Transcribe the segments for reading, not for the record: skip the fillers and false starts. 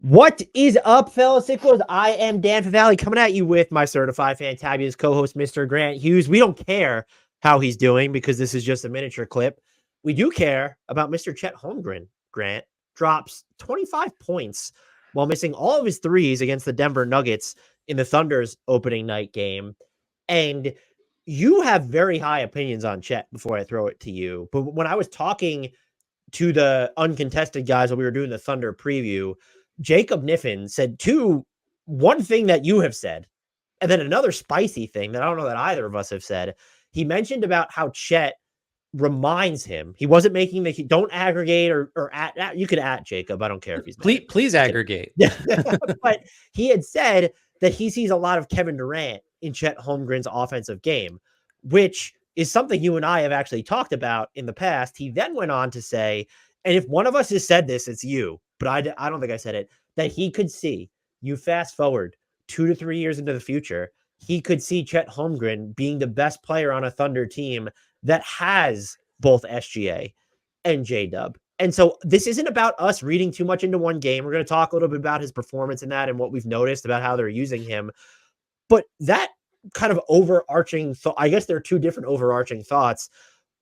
What is up, fellow Sicklers? I am Dan Favale coming at you with my certified fantabulous co-host, Mr. Grant Hughes. We don't care how he's doing because this is just a miniature clip. We do care about Mr. Chet Holmgren. Grant drops 25 points while missing all of his threes against the Denver Nuggets in the Thunder's opening night game. And you have very high opinions on Chet before I throw it to you. But when I was talking to the uncontested guys when we were doing the Thunder preview, Jacob Niffen said one thing that you have said, and then another spicy thing that I don't know that either of us have said. He mentioned about how Chet reminds him. He wasn't making the don't aggregate or at you could at Jacob. I don't care if he's please aggregate. Yeah. But he had said that he sees a lot of Kevin Durant in Chet Holmgren's offensive game, which is something you and I have actually talked about in the past. He then went on to say, and if one of us has said this, it's you, but I don't think I said it, that he could see, you fast forward 2 to 3 years into the future, he could see Chet Holmgren being the best player on a Thunder team that has both SGA and J-Dub. And so this isn't about us reading too much into one game. We're going to talk a little bit about his performance in that and what we've noticed about how they're using him. But that kind of overarching thought, I guess there are two different overarching thoughts.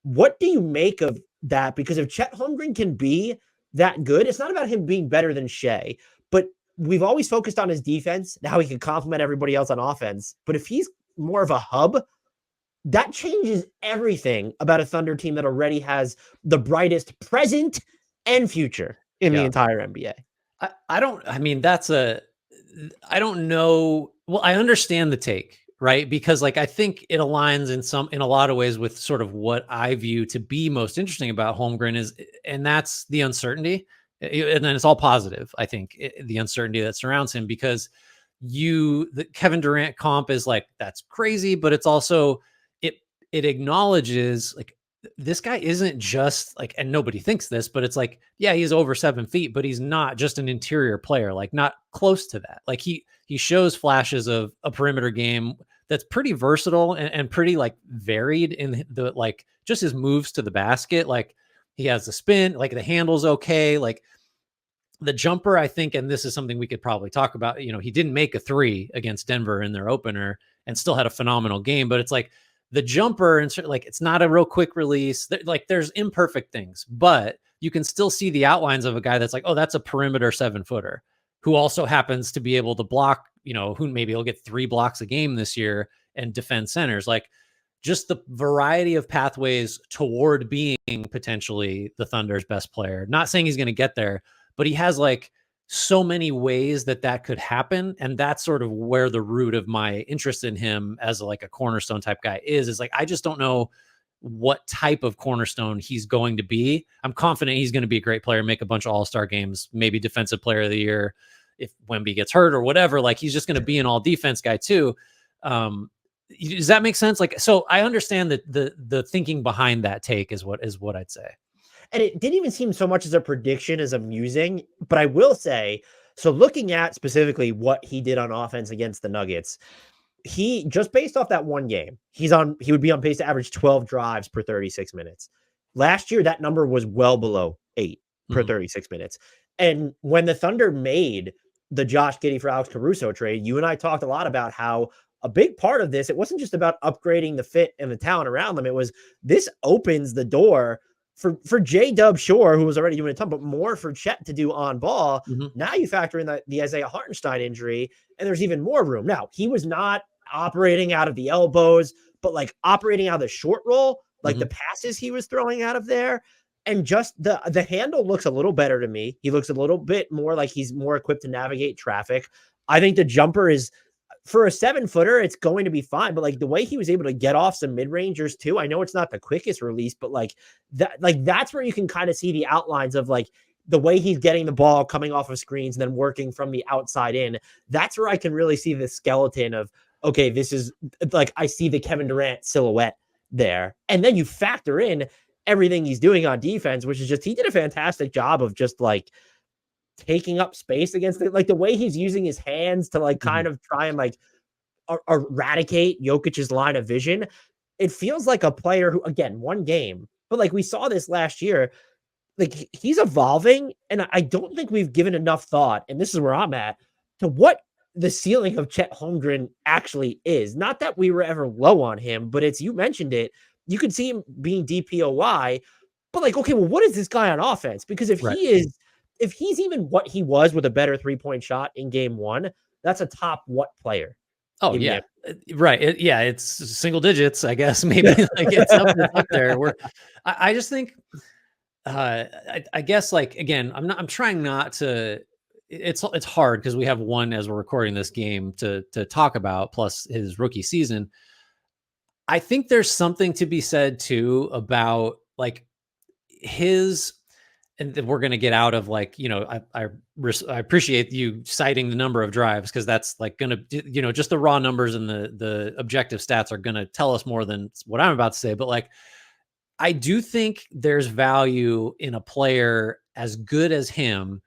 What do you make of that? Because if Chet Holmgren can be that good, it's not about him being better than Shea, but we've always focused on his defense, how he can complement everybody else on offense. But if he's more of a hub, that changes everything about a Thunder team that already has the brightest present and future in the entire NBA. I don't know. Well, I understand the take, right? Because I think it aligns in a lot of ways with sort of what I view to be most interesting about Holmgren and that's the uncertainty. And then it's all positive. I think the uncertainty that surrounds him, because the Kevin Durant comp is that's crazy, but it's also, it acknowledges this guy isn't just and nobody thinks this, but it's yeah, he's over 7 feet, but he's not just an interior player, not close to that. He shows flashes of a perimeter game that's pretty versatile and pretty varied in the just his moves to the basket. He has the spin, the handle's okay. The jumper, I think, and this is something we could probably talk about, he didn't make a 3 against Denver in their opener and still had a phenomenal game, but it's the jumper and it's not a real quick release. There's imperfect things, but you can still see the outlines of a guy that's oh, that's a perimeter 7-footer who also happens to be able to block, who maybe he'll get 3 blocks a game this year and defend centers. Just the variety of pathways toward being potentially the Thunder's best player. Not saying he's going to get there, but he has so many ways that could happen. And that's sort of where the root of my interest in him as a cornerstone type guy is I just don't know what type of cornerstone he's going to be. I'm confident he's going to be a great player, make a bunch of all-star games, maybe defensive player of the year if Wemby gets hurt or whatever. He's just going to be an all defense guy too. Does that make sense? So I understand that the thinking behind that take is what I'd say. And it didn't even seem so much as a prediction as amusing, but I will say, so looking at specifically what he did on offense against the Nuggets, he just based off that one game, he would be on pace to average 12 drives per 36 minutes. Last year, that number was well below 8 per 36 minutes. And when the Thunder made the Josh Giddey for Alex Caruso trade, you and I talked a lot about how a big part of this, it wasn't just about upgrading the fit and the talent around them. It was, this opens the door for J-Dub, sure, who was already doing a ton, but more for Chet to do on ball. Now you factor in the Isaiah Hartenstein injury, and there's even more room. Now, he was not operating out of the elbows, but operating out of the short roll, the passes he was throwing out of there. And just the handle looks a little better to me. He looks a little bit more like he's more equipped to navigate traffic. I think the jumper is, for a 7-footer, it's going to be fine. But the way he was able to get off some mid-rangers too, I know it's not the quickest release, but that's where you can kind of see the outlines of the way he's getting the ball coming off of screens and then working from the outside in. That's where I can really see the skeleton of, okay, this is I see the Kevin Durant silhouette there. And then you factor in everything he's doing on defense, which is just, he did a fantastic job of just taking up space against it. The way he's using his hands to kind of try and eradicate Jokic's line of vision. It feels like a player who, again, one game, but we saw this last year. like he's evolving, and I don't think we've given enough thought, and this is where I'm at, to what the ceiling of Chet Holmgren actually is. Not that we were ever low on him, but it's, you mentioned it, you could see him being DPOY, but like, okay, well, what is this guy on offense? Because Right. if he's even what he was with a better 3-point shot in game one, that's a top what player Oh in the yeah. NBA. Right. Yeah. It's single digits, I guess. Maybe like it's up there. I just think, I guess like, again, I'm trying not to, it's hard because we have one as we're recording this game to talk about, plus his rookie season. I think there's something to be said too about like his, and then we're going to get out of like, I appreciate you citing the number of drives, because that's like going to, just the raw numbers and the objective stats are going to tell us more than what I'm about to say. But like, I do think there's value in a player as good as him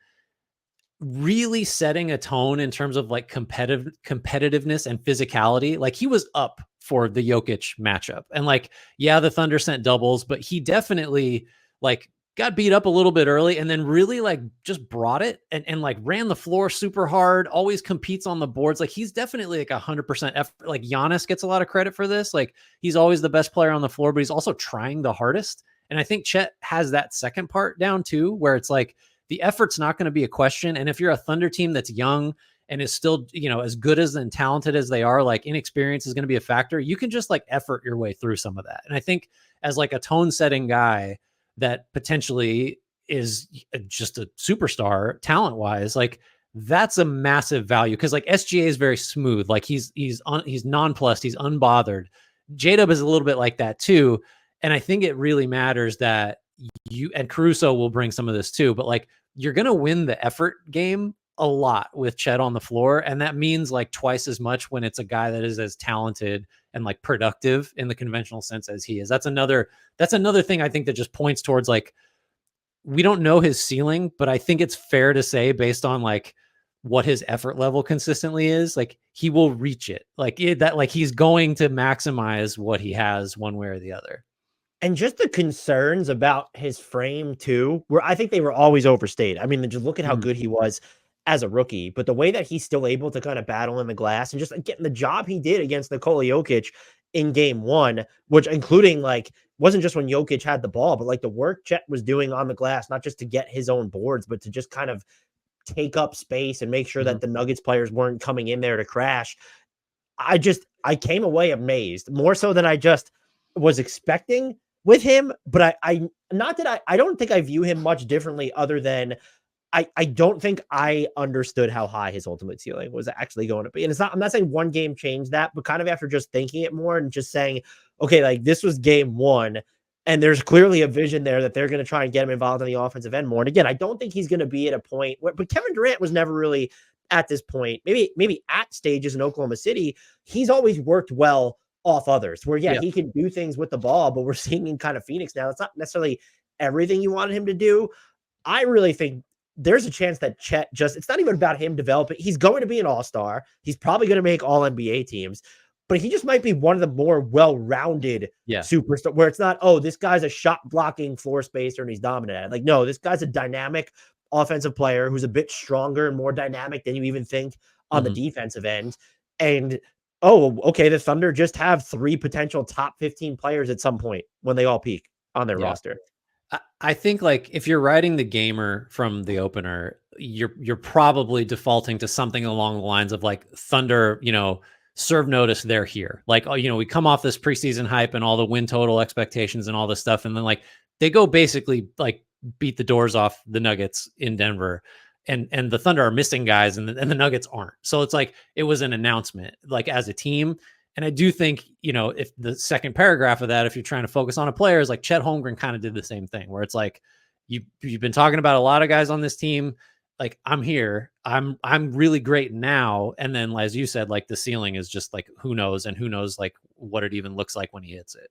really setting a tone in terms of like competitiveness and physicality. Like he was up for the Jokic matchup, and like, yeah, the Thunder sent doubles, but he definitely like got beat up a little bit early and then really like just brought it and like ran the floor super hard, always competes on the boards. Like he's definitely like 100% effort. Like Giannis gets a lot of credit for this. Like he's always the best player on the floor, but he's also trying the hardest. And I think Chet has that second part down too, where it's like, the effort's not going to be a question. And if you're a Thunder team that's young and is still, as good as and talented as they are, like inexperience is going to be a factor. You can just like effort your way through some of that. And I think as like a tone setting guy that potentially is just a superstar talent wise, like that's a massive value. Cause like SGA is very smooth. Like he's nonplussed. He's unbothered. J-Dub is a little bit like that too. And I think it really matters that you, and Caruso will bring some of this too, but like you're going to win the effort game a lot with Chet on the floor. And that means like twice as much when it's a guy that is as talented and like productive in the conventional sense as he is. That's another thing I think that just points towards like, we don't know his ceiling, but I think it's fair to say based on like what his effort level consistently is, like he will reach it. Like that, like he's going to maximize what he has one way or the other. And just the concerns about his frame too, where I think they were always overstated. I mean, just look at how good he was as a rookie, but the way that he's still able to kind of battle in the glass and just like, getting the job he did against Nikola Jokic in game one, which including like wasn't just when Jokic had the ball, but like the work Chet was doing on the glass, not just to get his own boards, but to just kind of take up space and make sure that the Nuggets players weren't coming in there to crash. I came away amazed, more so than I just was expecting with him. But I not that I don't think I view him much differently, other than I don't think I understood how high his ultimate ceiling was actually going to be. And it's not, I'm not saying one game changed that, but kind of after just thinking it more and just saying, okay, like this was game one, and there's clearly a vision there that they're going to try and get him involved in the offensive end more. And again, I don't think he's going to be at a point where, but Kevin Durant was never really at this point, maybe at stages in Oklahoma City. He's always worked well off others where, yeah, he can do things with the ball, but we're seeing in kind of Phoenix now, it's not necessarily everything you wanted him to do. I really think there's a chance that Chet just, it's not even about him developing. He's going to be an all-star. He's probably going to make all NBA teams, but he just might be one of the more well-rounded superstar where it's not, oh, this guy's a shot blocking floor spacer and he's dominant. Like, no, this guy's a dynamic offensive player who's a bit stronger and more dynamic than you even think on the defensive end. And, oh, okay, the Thunder just have 3 potential top 15 players at some point when they all peak on their roster. I think like if you're writing the gamer from the opener, you're probably defaulting to something along the lines of like Thunder, serve notice they're here. Like, oh, we come off this preseason hype and all the win total expectations and all this stuff. And then like they go basically like beat the doors off the Nuggets in Denver, and the Thunder are missing guys and the Nuggets aren't. So it's like, it was an announcement like as a team. And I do think, if the second paragraph of that, if you're trying to focus on a player, is like Chet Holmgren kind of did the same thing, where it's like, you've been talking about a lot of guys on this team. Like, I'm here, I'm really great now. And then, as you said, like the ceiling is just like, who knows like what it even looks like when he hits it.